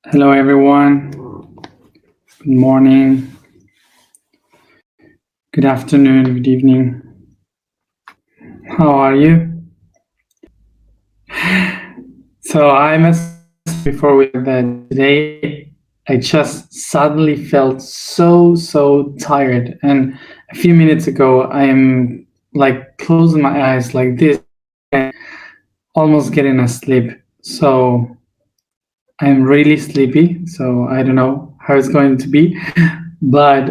Hello, everyone. Good morning, good afternoon, good evening. How are you? So I must before we that today I just suddenly felt so tired, and a few minutes ago I am like closing my eyes like this, and almost getting asleep. So I'm really sleepy. So I don't know how it's going to be, but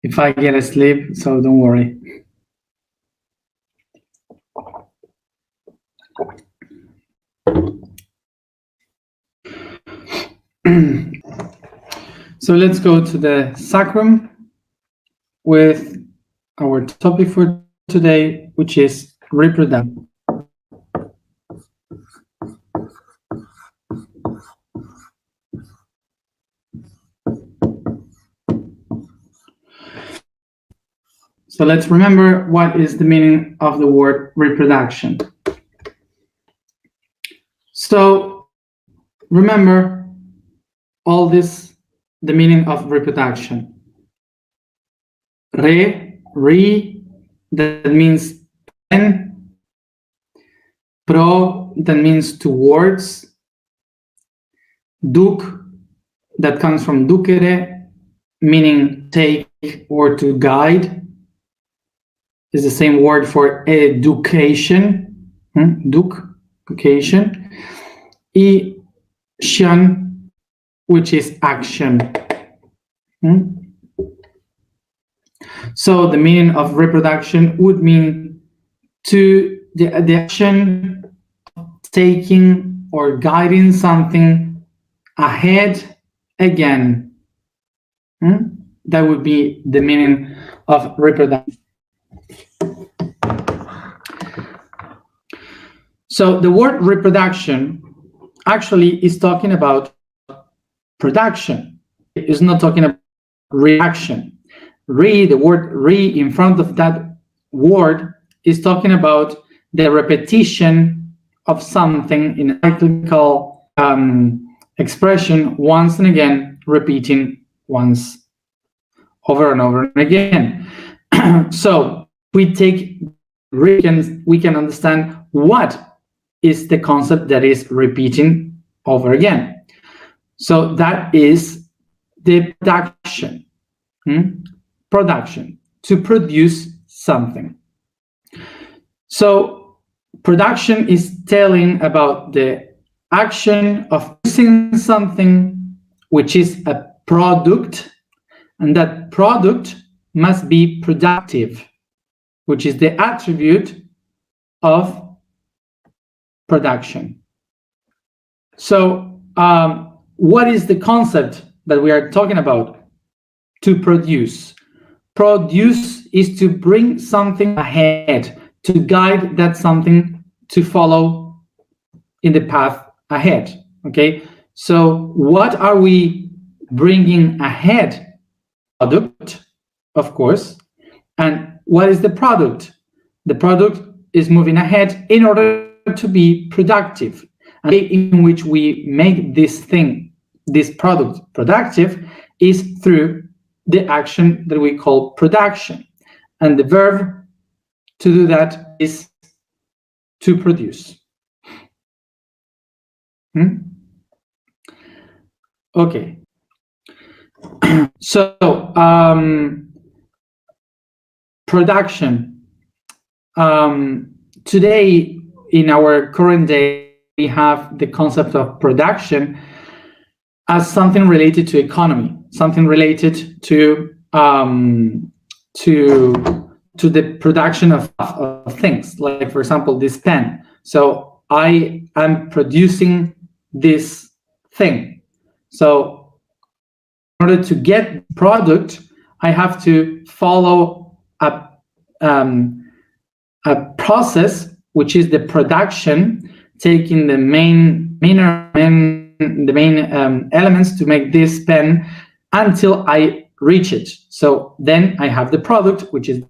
if I get asleep, so don't worry. So let's go to the sacrum with our topic for today, which is reproduction. So let's remember what is the meaning of the word reproduction. So remember all this, the meaning of reproduction. Re, that means pen. Pro, that means towards. Duc, that comes from ducere, meaning take or to guide, is the same word for education, education. Ition, which is action. So the meaning of reproduction would mean to the action of taking or guiding something ahead again. That would be the meaning of reproduction. So the word reproduction actually is talking about production. It's not talking about reaction. The word re in front of that word is talking about the repetition of something in a cyclical expression once and again, repeating once over and over again. So we take we can understand what is the concept that is repeating over again. So that is the production. Production, to produce something. So production is telling about the action of producing something which is a product, and that product must be productive, which is the attribute of production. So what is the concept that we are talking about? To produce. Produce is to bring something ahead, to guide that something to follow in the path ahead. Okay, so what are we bringing ahead? Product, of course. And what is the product? The product is moving ahead in order to be productive. And the way in which we make this thing, this product, productive is through the action that we call production. And the verb to do that is to produce. Okay. So production. Today, in our current day, we have the concept of production as something related to economy, something related to the production of things. Like, for example, this pen. So I am producing this thing. So in order to get product, I have to follow a process, which is the production, taking the main elements to make this pen until I reach it. So then I have the product, which is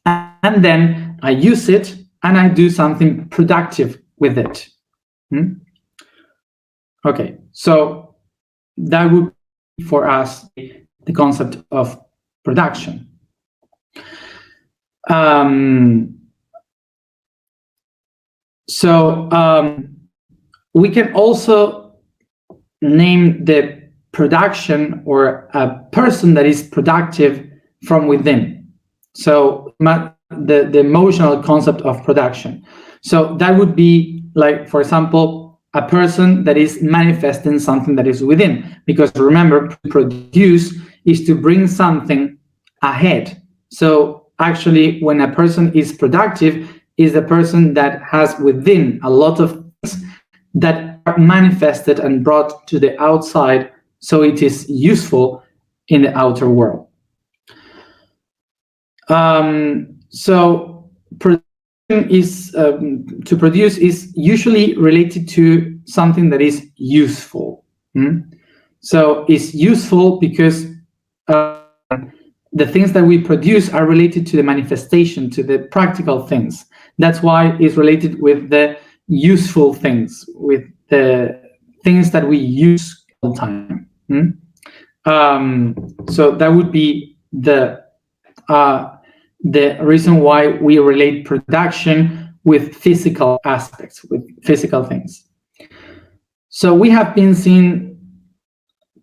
and then I use it and I do something productive with it. Okay, so that would be for us the concept of production. We can also name the production or a person that is productive from within. So the emotional concept of production. So that would be like, for example, a person that is manifesting something that is within. Because remember, to produce is to bring something ahead. So actually, when a person is productive, is a person that has within a lot of things that are manifested and brought to the outside, so it is useful in the outer world. So production is to produce is usually related to something that is useful. So it's useful because the things that we produce are related to the manifestation, to the practical things. That's why it's related with the useful things, with the things that we use all the time. So that would be the reason why we relate production with physical aspects, with physical things. So we have been seeing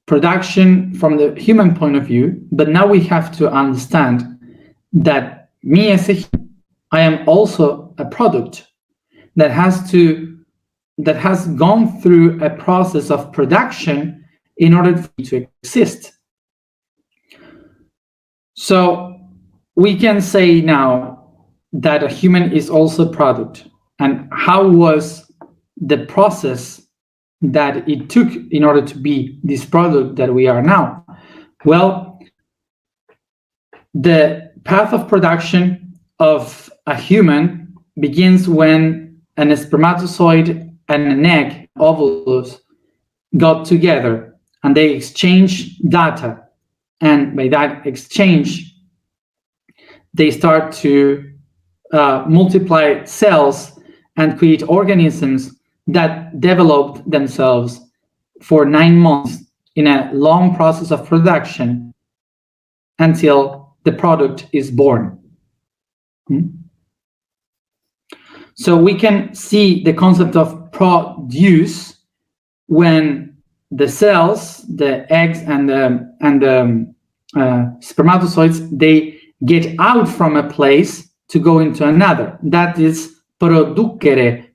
production from the human point of view, but now we have to understand that me as a human, I am also a product that has gone through a process of production in order for it to exist. So we can say now that a human is also a product. And how was the process that it took in order to be this product that we are now? Well, the path of production of a human begins when an spermatozoid and an egg, ovulus, got together and they exchange data. And by that exchange, they start to multiply cells and create organisms that developed themselves for 9 months in a long process of production until the product is born. So we can see the concept of produce when the cells, the eggs and the spermatozoids, they get out from a place to go into another. That is producere.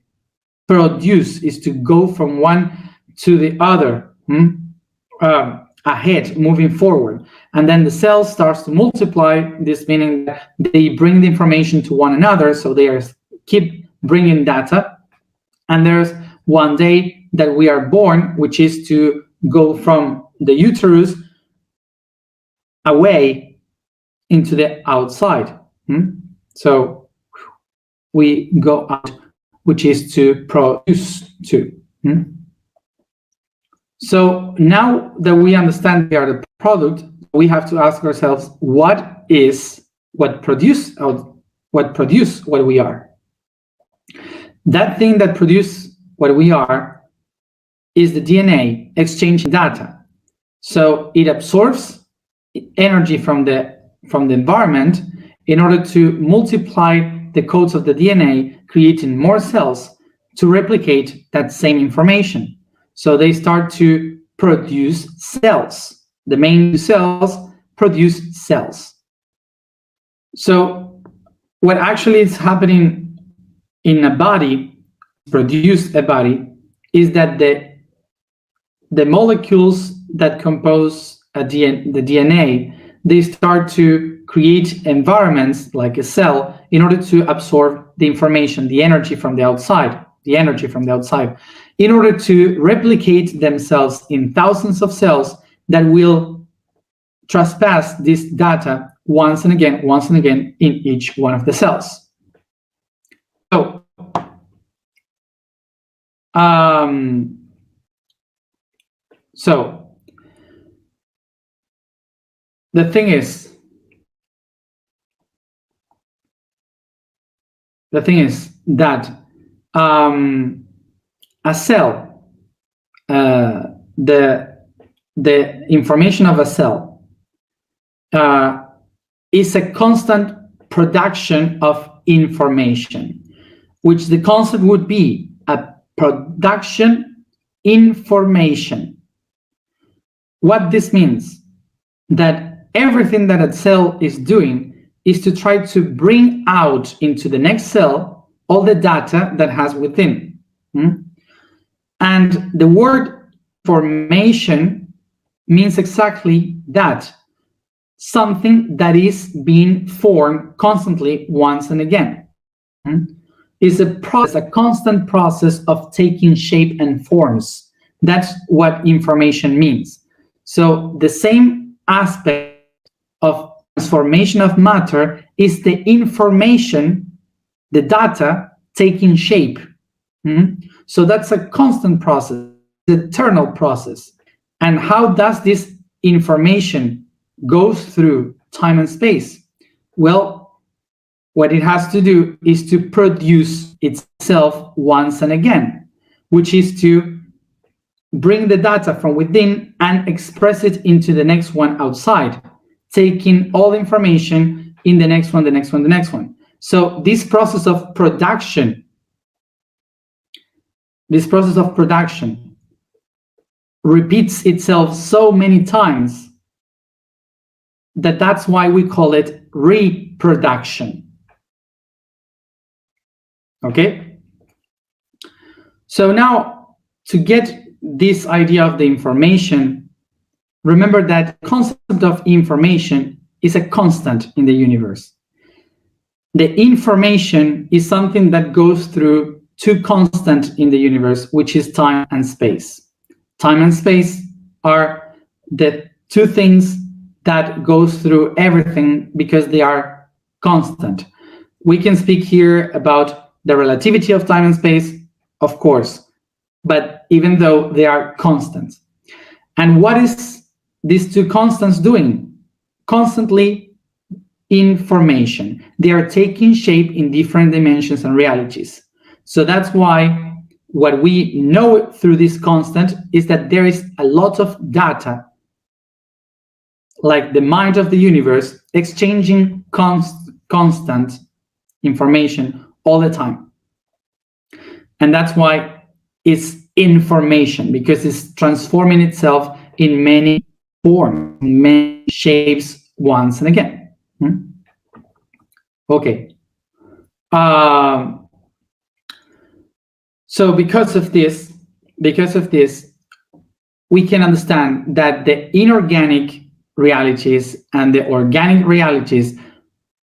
Produce is to go from one to the other, ahead, moving forward. And then the cell starts to multiply, this meaning that they bring the information to one another, so they keep bringing data. And there's one day that we are born, which is to go from the uterus away into the outside. So we go out, which is to produce too. So now that we understand we are the product, we have to ask ourselves, what produce what we are? That thing that produces what we are is the DNA exchanging data. So it absorbs energy from the environment in order to multiply the codes of the DNA, creating more cells to replicate that same information. So they start to produce cells. The main cells produce cells. So what actually is happening in a body, produce a body, is that the molecules that compose the DNA, they start to create environments like a cell in order to absorb the information, the energy from the outside, in order to replicate themselves in thousands of cells that will trespass this data once and again in each one of the cells. So, the thing is that a cell the information of a cell is a constant production of information, which the concept would be a production information. What this means, that everything that a cell is doing is to try to bring out into the next cell all the data that has within. And the word information means exactly that, something that is being formed constantly once and again. Is a process, a constant process of taking shape and forms. That's what information means. So the same aspect of transformation of matter is the information, the data taking shape. So that's a constant process, eternal process. And how does this information go through time and space? Well, what it has to do is to produce itself once and again, which is to bring the data from within and express it into the next one outside, taking all the information in the next one, the next one, the next one. So this process of production repeats itself so many times that that's why we call it reproduction. Okay? So now, to get this idea of the information, remember that the concept of information is a constant in the universe. The information is something that goes through two constants in the universe, which is time and space. Time and space are the two things that goes through everything because they are constant. We can speak here about the relativity of time and space, of course, but even though they are constants. And what is these two constants doing? Constantly information. They are taking shape in different dimensions and realities. So that's why what we know through this constant is that there is a lot of data, like the mind of the universe, exchanging constant information all the time. And that's why it's information, because it's transforming itself in many forms, many shapes once and again. Okay. So because of this, we can understand that the inorganic realities and the organic realities,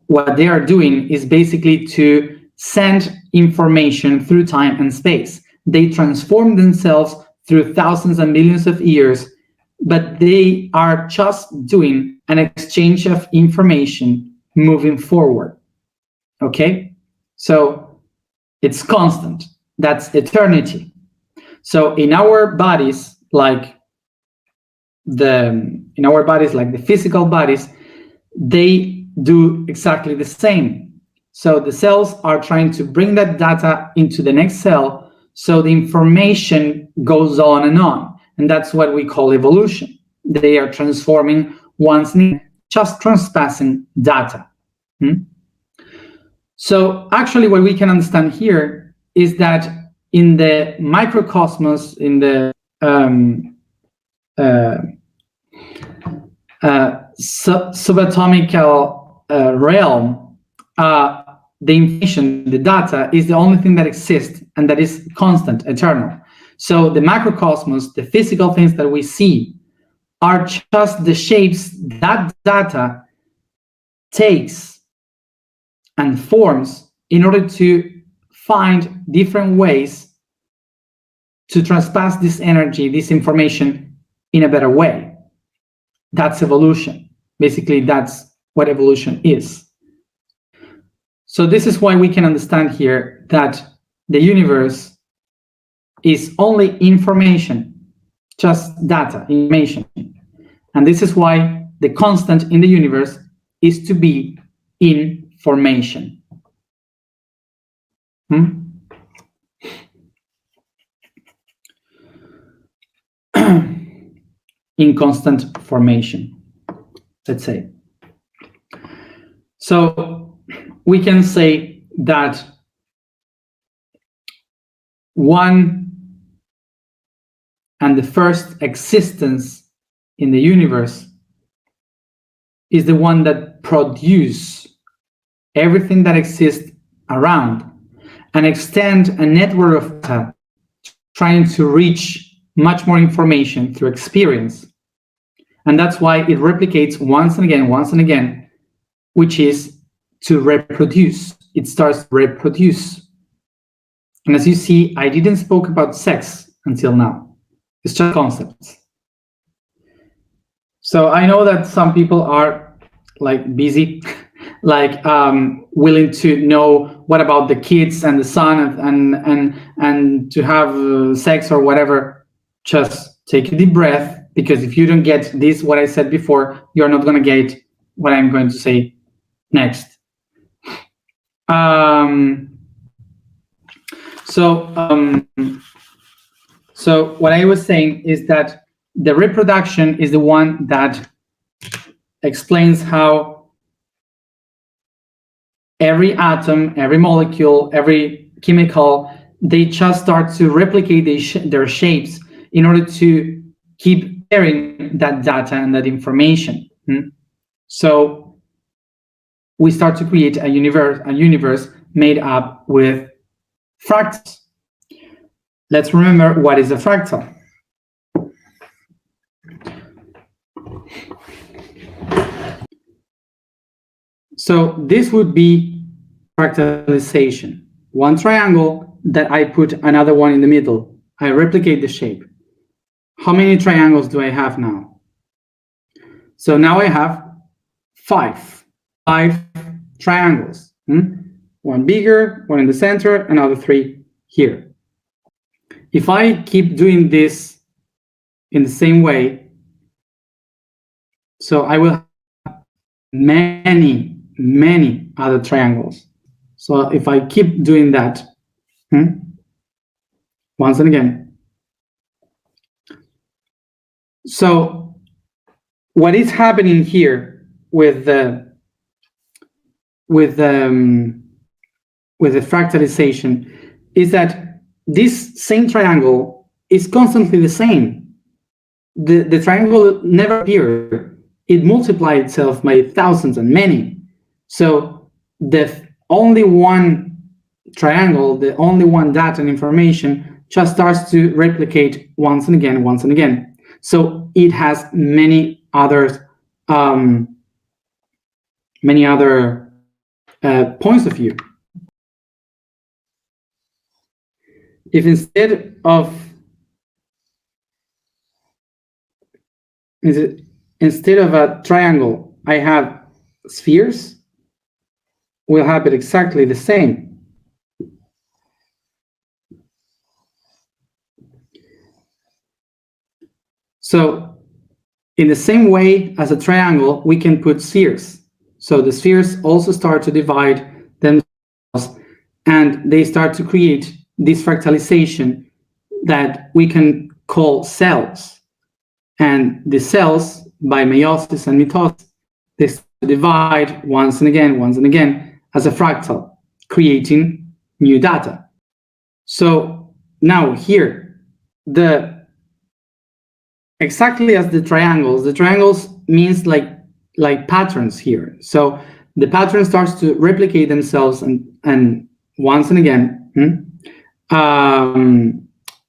what they are doing is basically to send information through time and space. They transform themselves through thousands and millions of years, but they are just doing an exchange of information moving forward. Okay? So it's constant. That's eternity. So in our bodies, like the physical bodies, they do exactly the same. So the cells are trying to bring that data into the next cell, so the information goes on, and that's what we call evolution. They are transforming once again, just transpassing data. So actually what we can understand here is that in the microcosmos, in the subatomical realm, the information, the data, is the only thing that exists and that is constant, eternal. So the macrocosmos, the physical things that we see, are just the shapes that data takes and forms in order to find different ways to transpass this energy, this information, in a better way. That's evolution. Basically, that's what evolution is. So this is why we can understand here that the universe is only information, just data, information. And this is why the constant in the universe is to be information. in constant formation, let's say. So we can say that one and the first existence in the universe is the one that produces everything that exists around and extend a network of data trying to reach much more information through experience. And that's why it replicates once and again, which is to reproduce. It starts to reproduce. And as you see, I didn't spoke about sex until now. It's just concepts. So I know that some people are like busy, like willing to know what about the kids and the son and to have sex or whatever. Just take a deep breath, because if you don't get this, what I said before, you're not going to get what I'm going to say next. So what I was saying is that the reproduction is the one that explains how every atom, every molecule, every chemical, they just start to replicate their shapes in order to keep sharing that data and that information. So we start to create a universe made up with fractals. Let's remember what is a fractal. So this would be fractalization. One triangle that I put another one in the middle. I replicate the shape. How many triangles do I have now? So now I have five triangles. One bigger, one in the center, another three here. If I keep doing this in the same way, so I will have many other triangles. So if I keep doing that, once and again. So what is happening here with the fractalization is that this same triangle is constantly the same. The triangle never appears. It multiplies itself by thousands and many. So the only one triangle, the only one data and information just starts to replicate once and again. So it has many other points of view. If instead of a triangle, I have spheres, we'll have it exactly the same. So in the same way as a triangle, we can put spheres. So the spheres also start to divide themselves, and they start to create this fractalization that we can call cells. And the cells, by meiosis and mitosis, they start to divide once and again as a fractal, creating new data. So now here, exactly as the triangles means like patterns here. So the pattern starts to replicate themselves and once and again.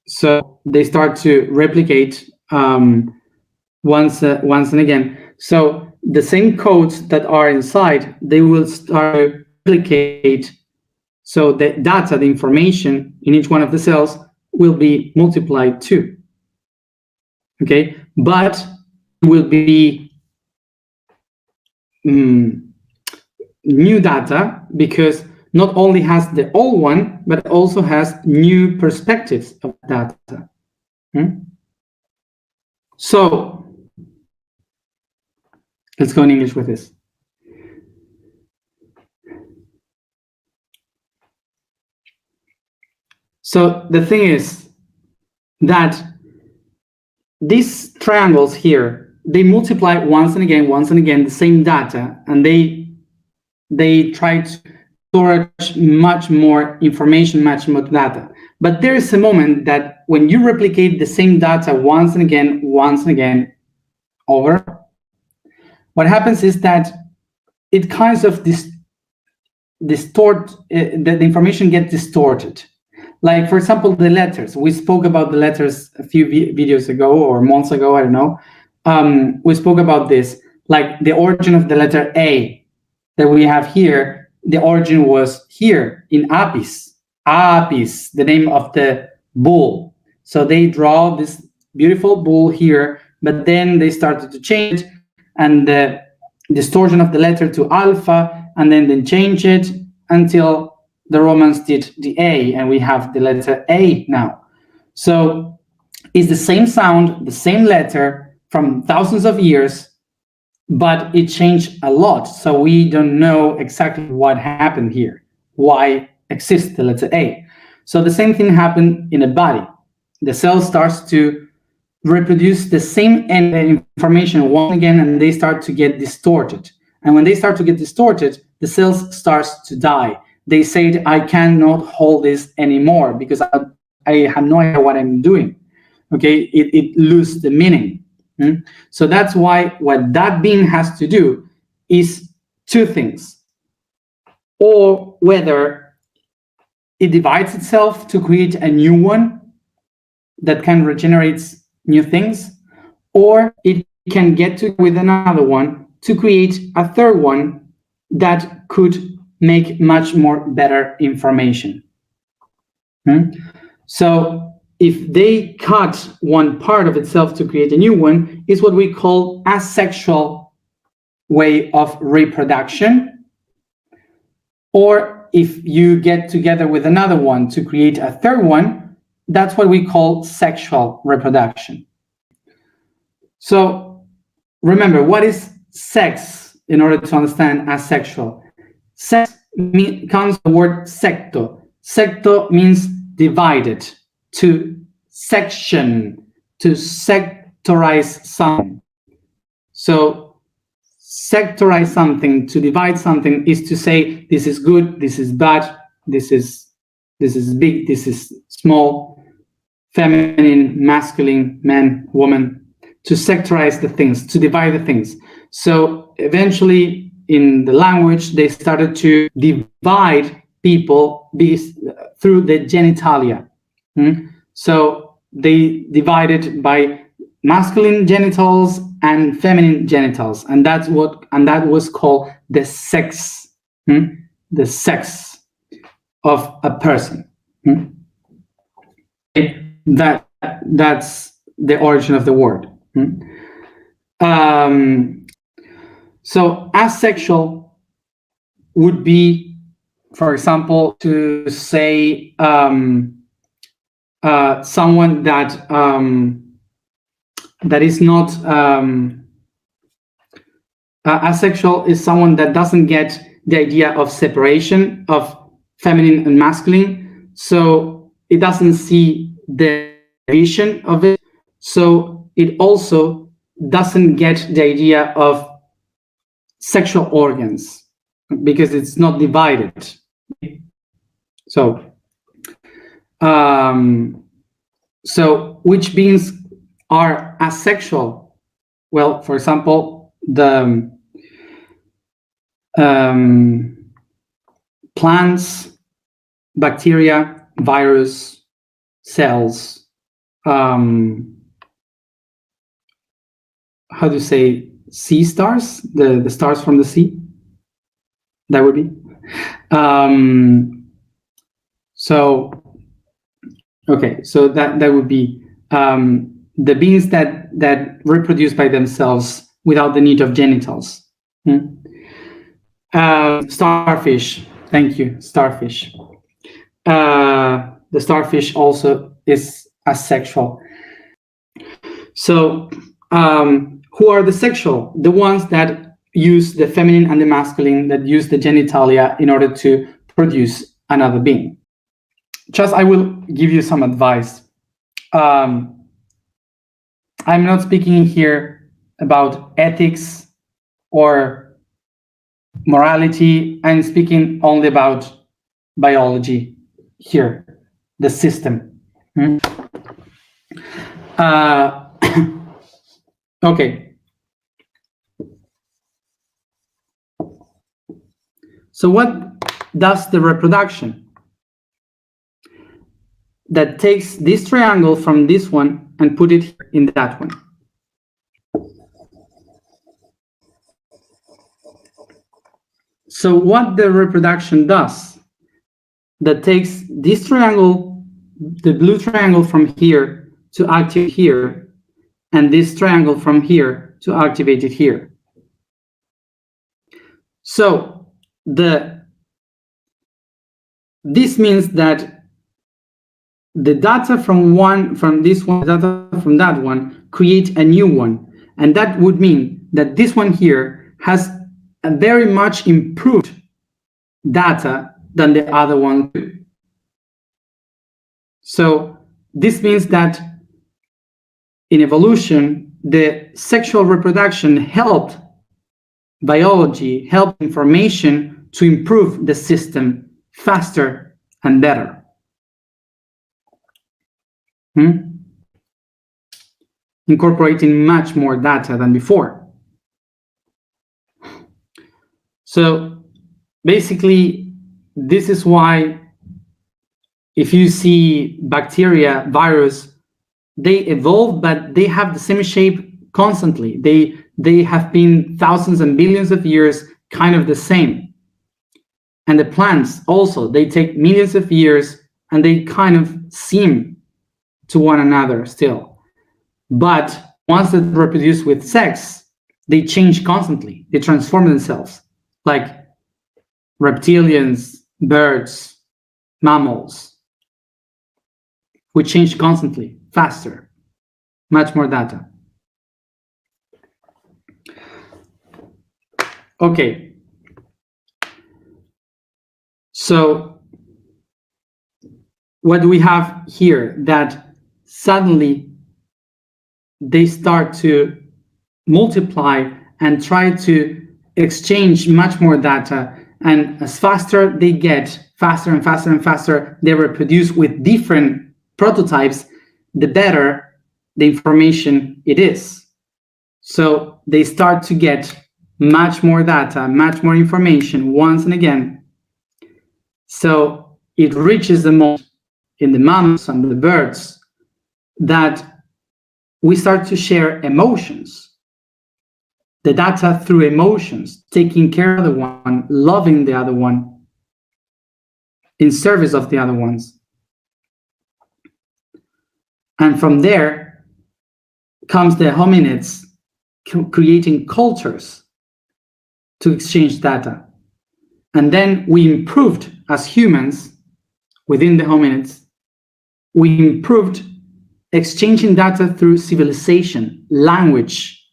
So they start to replicate once and again. So the same codes that are inside, they will start to replicate. So the data, the information in each one of the cells will be multiplied too. Okay, but it will be new data, because not only has the old one, but also has new perspectives of data. So let's go in English with this. So the thing is that these triangles here, they multiply once and again the same data, and they try to store much more information, much more data. But there is a moment that when you replicate the same data once and again over, what happens is that it kind of the information gets distorted. Like, for example, the letters. We spoke about the letters a few videos ago or months ago, I don't know. We spoke about this, like the origin of the letter A that we have here. The origin was here in Apis. Apis, the name of the bull. So they draw this beautiful bull here, but then they started to change it, and the distortion of the letter to alpha, and then they change it until the Romans did the A, and we have the letter A now. So it's the same sound, the same letter from thousands of years, but it changed a lot. So we don't know exactly what happened here, why exists the letter A. So the same thing happened in a body. The cell starts to reproduce the same information once again, and they start to get distorted. And when they start to get distorted, the cells starts to die. They said, I cannot hold this anymore because I have no idea what I'm doing. Okay, it loses the meaning. So that's why what that being has to do is two things. Or whether it divides itself to create a new one that can regenerate new things, or it can get to with another one to create a third one that could make much more better information. So if they cut one part of itself to create a new one, is what we call asexual way of reproduction. Or if you get together with another one to create a third one, that's what we call sexual reproduction. So remember, what is sex in order to understand asexual? Sex comes from the word secto. Secto means divided, to section, to sectorize something. So sectorize something, to divide something, is to say this is good, this is bad, this is big, this is small, feminine, masculine, man, woman, to sectorize the things, to divide the things. So eventually in the language, they started to divide people through the genitalia. So they divided by masculine genitals and feminine genitals, and that was called the sex, the sex of a person. That's the origin of the word. So asexual would be, for example, to say someone that is not asexual is someone that doesn't get the idea of separation of feminine and masculine, so it doesn't see the vision of it, so it also doesn't get the idea of sexual organs because it's not divided. So which beings are asexual? Well, for example, the plants, bacteria, virus, cells, how do you say, sea stars, the stars from the sea, that would be. So that would be the beings that reproduce by themselves without the need of genitals. Starfish, thank you, starfish. The starfish also is asexual. So who are the sexual? The ones that use the feminine and the masculine, that use the genitalia in order to produce another being. Just, I will give you some advice. I'm not speaking here about ethics or morality. I'm speaking only about biology here, the system. Uh, okay. So what does the reproduction? That takes this triangle from this one and put it in that one. So what the reproduction does, that takes this triangle, the blue triangle from here to activate here, and this triangle from here to activate it here. So this means that the data from this one, data from that one, create a new one. And that would mean that this one here has a very much improved data than the other one. So this means that in evolution, the sexual reproduction helped biology, helped information to improve the system faster and better. Incorporating much more data than before. So basically, this is why if you see bacteria, virus, they evolve, but they have the same shape constantly. They have been thousands and billions of years kind of the same. And the plants also, they take millions of years and they kind of seem to one another still. But once they reproduce with sex, they change constantly. They transform themselves, like reptilians, birds, mammals. We change constantly, faster, much more data. Okay. So what do we have here? That suddenly they start to multiply and try to exchange much more data. And as faster they get, faster and faster and faster, they reproduce with different prototypes, the better the information it is. So they start to get much more data, much more information once and again. So it reaches the moment in the mammals and the birds that we start to share emotions, the data through emotions, taking care of the one, loving the other one, in service of the other ones. And from there comes the hominids creating cultures to exchange data. And then we improved as humans within the hominids, we improved exchanging data through civilization, language,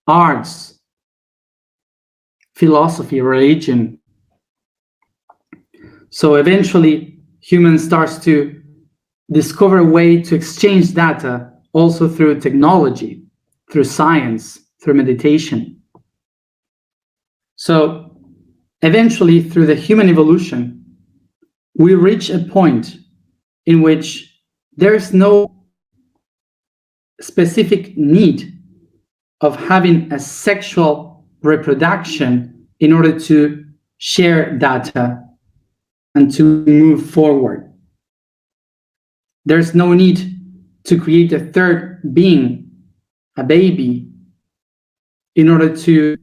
arts, philosophy, religion. So eventually, humans starts to discover a way to exchange data also through technology, through science, through meditation. So eventually, through the human evolution, we reach a point in which there's no specific need of having a sexual reproduction in order to share data and to move forward. There's no need to create a third being, a baby, in order to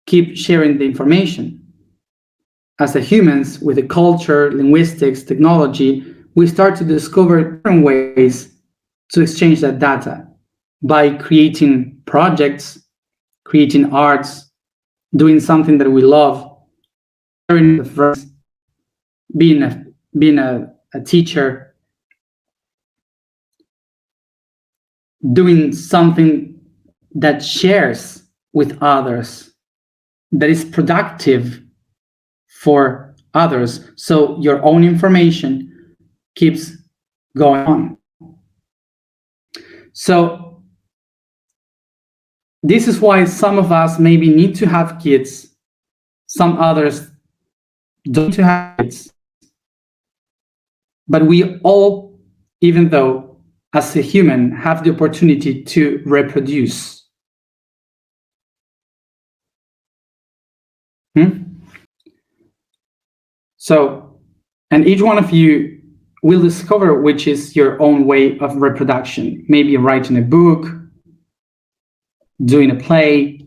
keep sharing the information. As the humans, with the culture, linguistics, technology, we start to discover different ways to exchange that data by creating projects, creating arts, doing something that we love, sharing with friends, being a teacher, doing something that shares with others, that is productive for others, so your own information keeps going on. So this is why some of us maybe need to have kids, some others don't need to have kids. But we all, even though as a human, have the opportunity to reproduce. So, and each one of you will discover which is your own way of reproduction. Maybe writing a book, doing a play,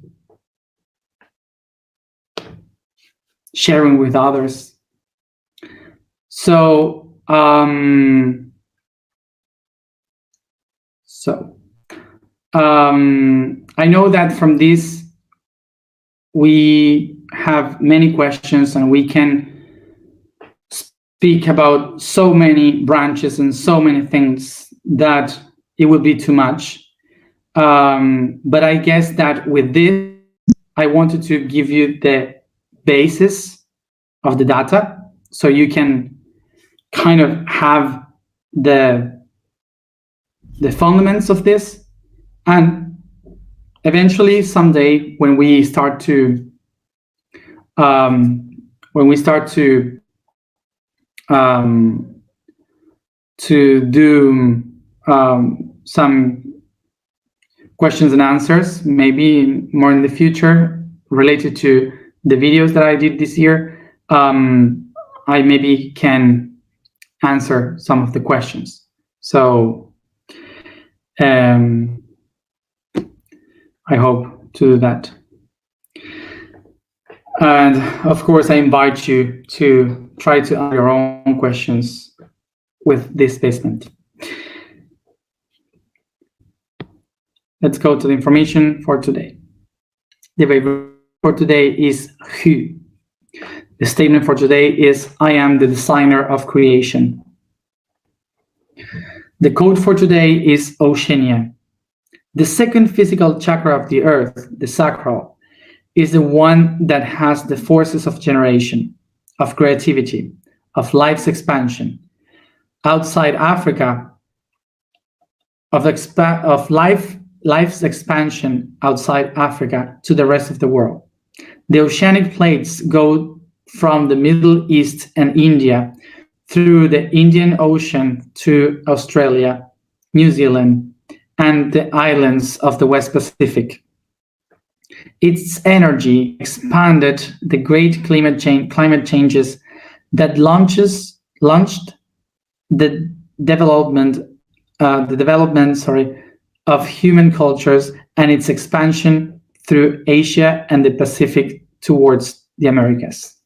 sharing with others. So, I know that from this we have many questions and we can speak about so many branches and so many things that it would be too much. But I guess that with this, I wanted to give you the basis of the data so you can kind of have the fundamentals of this. And eventually someday when we start to do some questions and answers, maybe more in the future related to the videos that I did this year, I maybe can answer some of the questions. So I hope to do that. And of course, I invite you to try to answer your own questions with this basement. Let's go to the information for today. The verb for today is who. The statement for today is I am the designer of creation. The code for today is Oceania. The second physical chakra of the earth, the sacral, is the one that has the forces of generation, of creativity, of life's expansion. Outside Africa, of life's expansion outside Africa to the rest of the world. The oceanic plates go from the Middle East and India through the Indian Ocean to Australia, New Zealand, and the islands of the West Pacific. Its energy expanded the great climate changes that launched the development of human cultures and its expansion through Asia and the Pacific towards the Americas.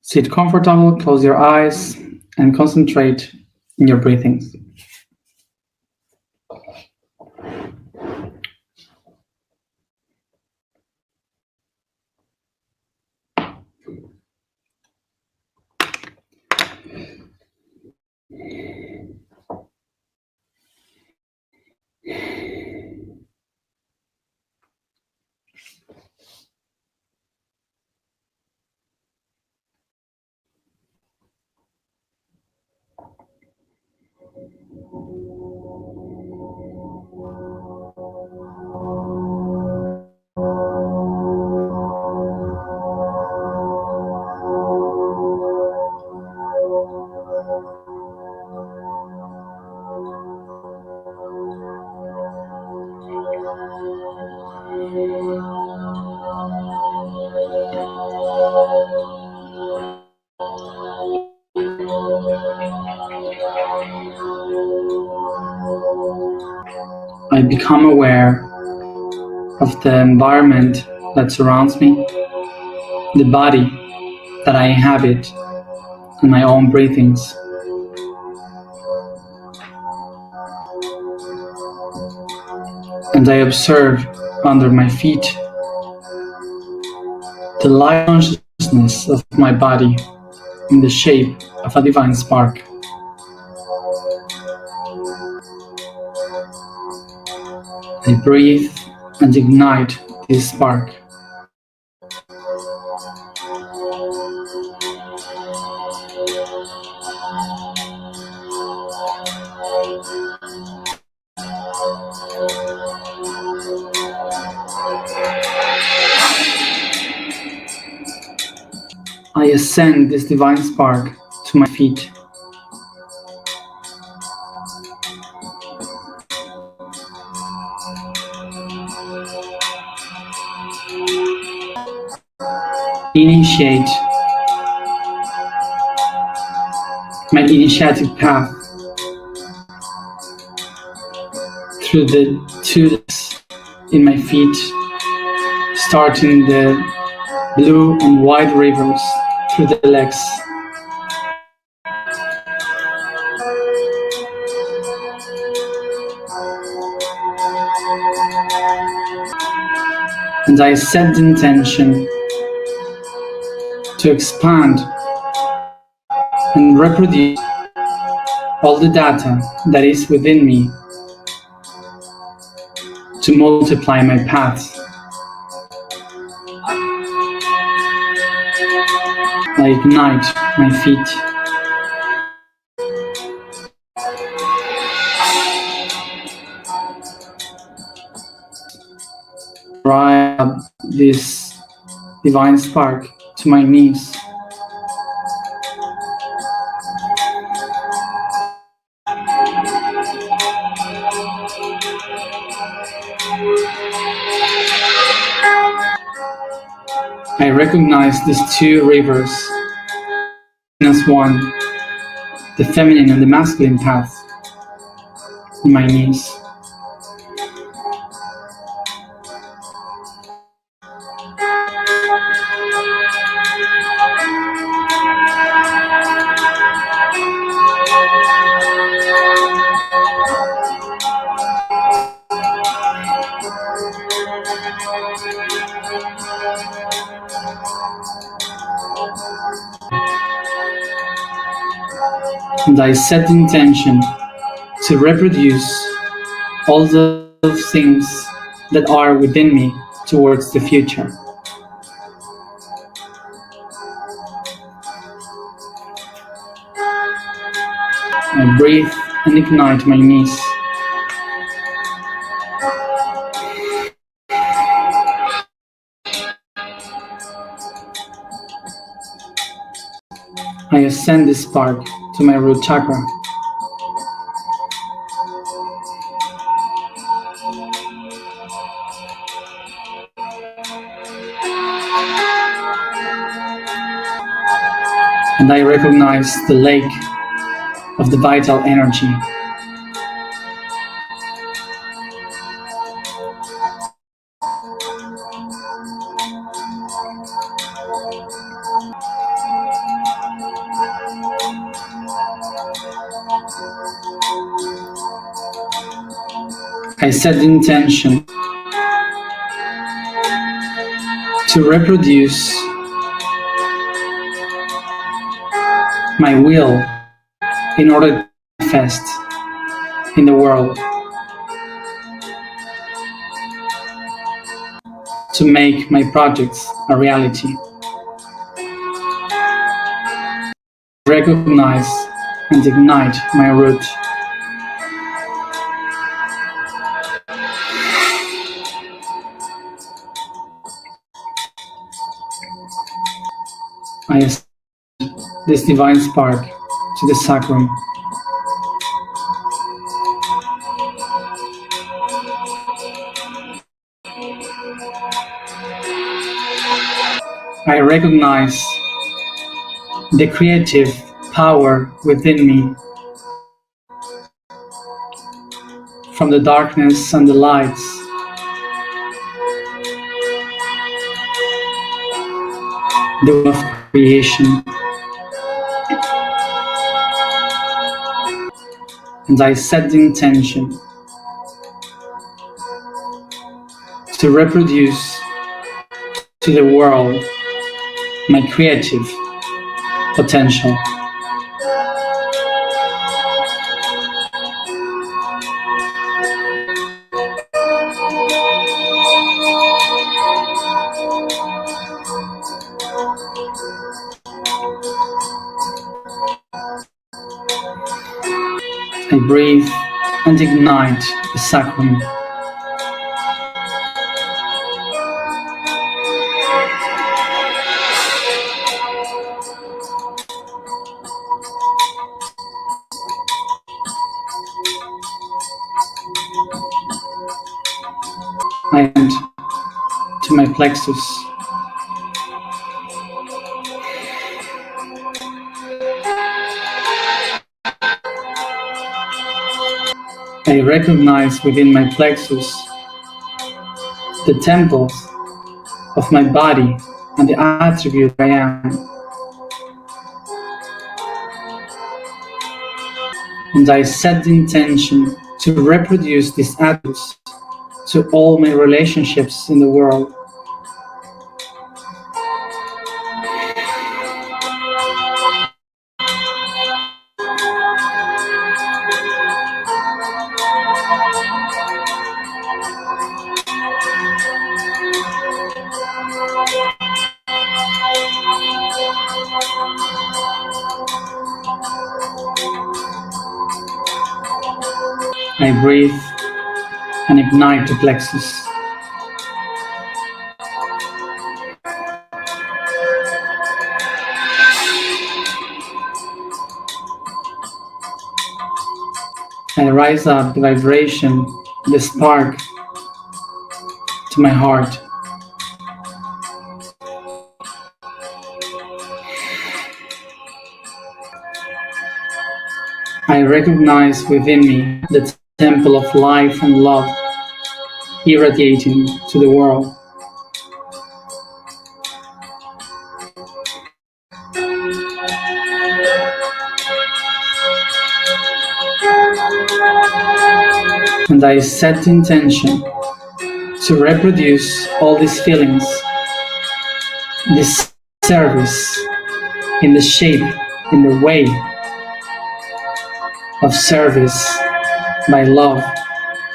Sit comfortable, close your eyes, and concentrate in your breathing. I become aware of the environment that surrounds me, the body that I inhabit, and my own breathings. And I observe under my feet the light consciousness of my body in the shape of a divine spark. I breathe and ignite this spark. I ascend this divine spark to my feet. Initiate my initiatic path through the two legs in my feet, starting the blue and white rivers through the legs. And I set the intention to expand and reproduce all the data that is within me to multiply my paths. I ignite my feet. Drive up this divine spark to my knees. I recognize these two rivers as one, the feminine and the masculine path in my knees. And I set the intention to reproduce all those things that are within me towards the future. I breathe and ignite my knees. I ascend this spark to my root chakra. And I recognize the lake of the vital energy. I set the intention to reproduce my will in order to manifest in the world, to make my projects a reality. Recognize and ignite my root. I ascend this divine spark to the sacrum. I recognize the creative power within me, from the darkness and the lights. The will of creation. And I set the intention to reproduce to the world my creative potential. I breathe and ignite the sacral. I end to my plexus. I recognize within my plexus the temples of my body and the attribute I am. And I set the intention to reproduce these attributes to all my relationships in the world. I breathe and ignite the plexus. I rise up the vibration, the spark to my heart. I recognize within me the temple of life and love irradiating to the world. And I set the intention to reproduce all these feelings, this service, in the shape, in the way of service by love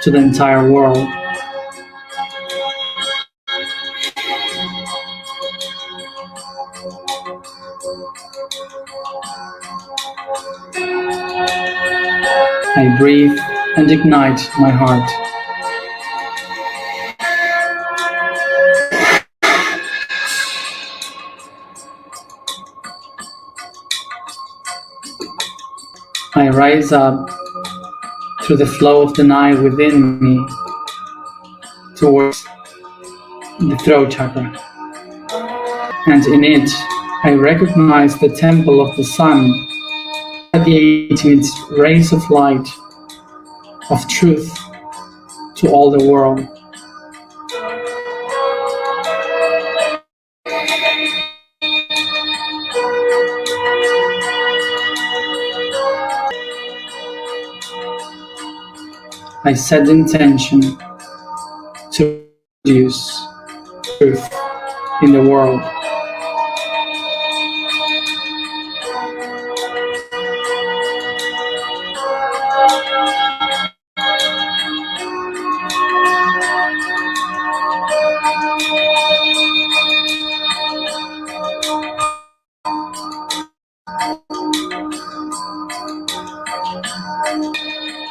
to the entire world. I breathe and ignite my heart. I rise up through the flow of the night within me towards the throat chakra. And in it, I recognize the temple of the sun, radiating its rays of light, of truth to all the world. I set the intention to produce truth in the world.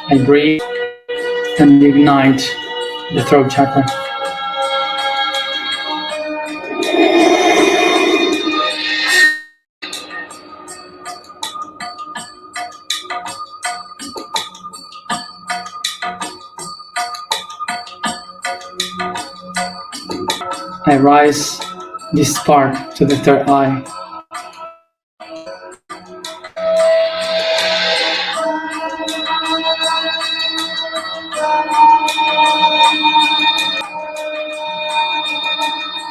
I breathe and ignite the throat chakra. I rise this spark to the third eye.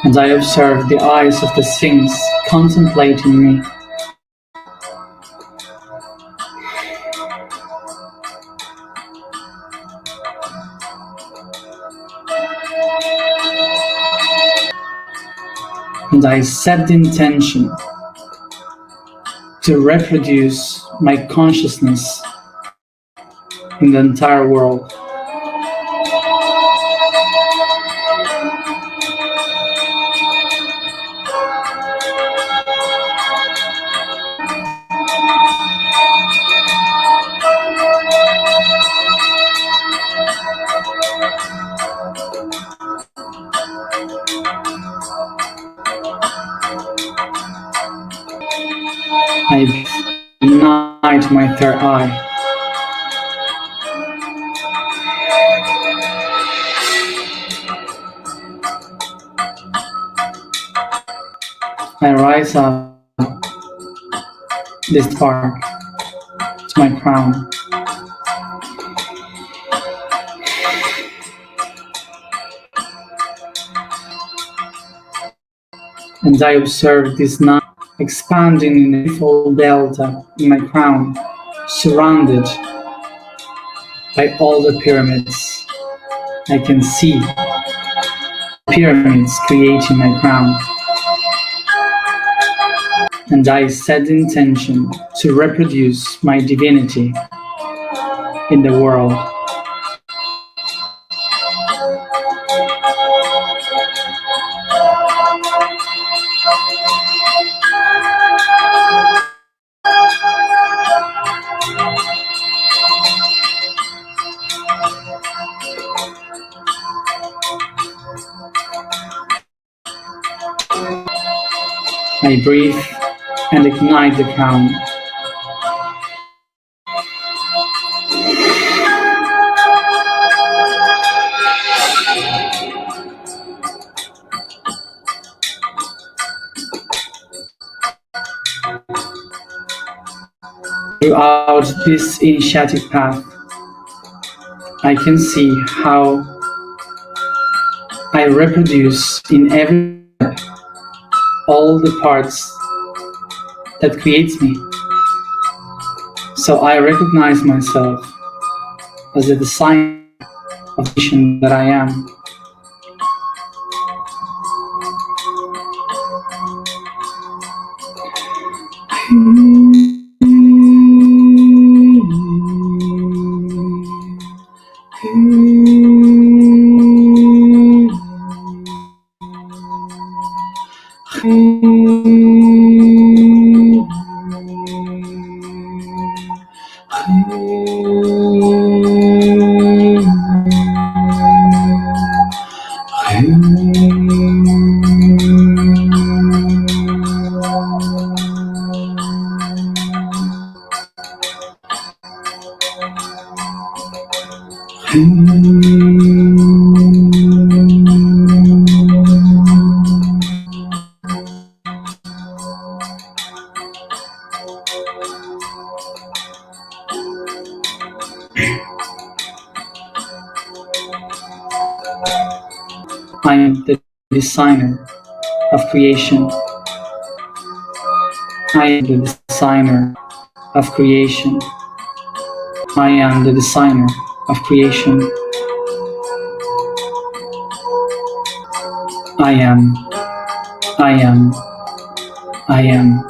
And I observe the eyes of the Sphinx contemplating me. And I set the intention to reproduce my consciousness in the entire world. to my third eye. I rise up this part to my crown. And I observe this night expanding in a full delta in my crown, surrounded by all the pyramids. I can see pyramids creating my crown. And I set the intention to reproduce my divinity in the world. I breathe and ignite the crown. Throughout this initiatic path, I can see how I reproduce in every step all the parts that creates me. So I recognize myself as the designer of the vision that I am. I am the designer of creation. I am the designer of creation. I am the designer of creation. I am. I am. I am.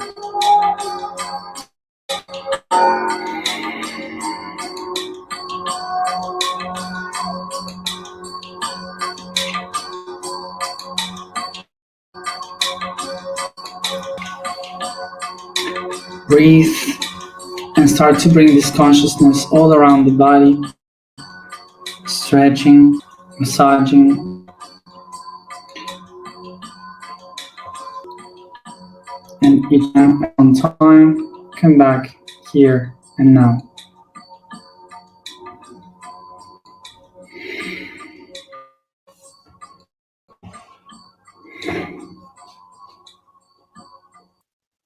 Breathe and start to bring this consciousness all around the body, stretching, massaging, and each time on time, come back here and now.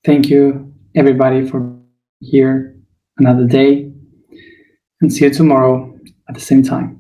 Thank you, everybody, for being here another day, and see you tomorrow at the same time.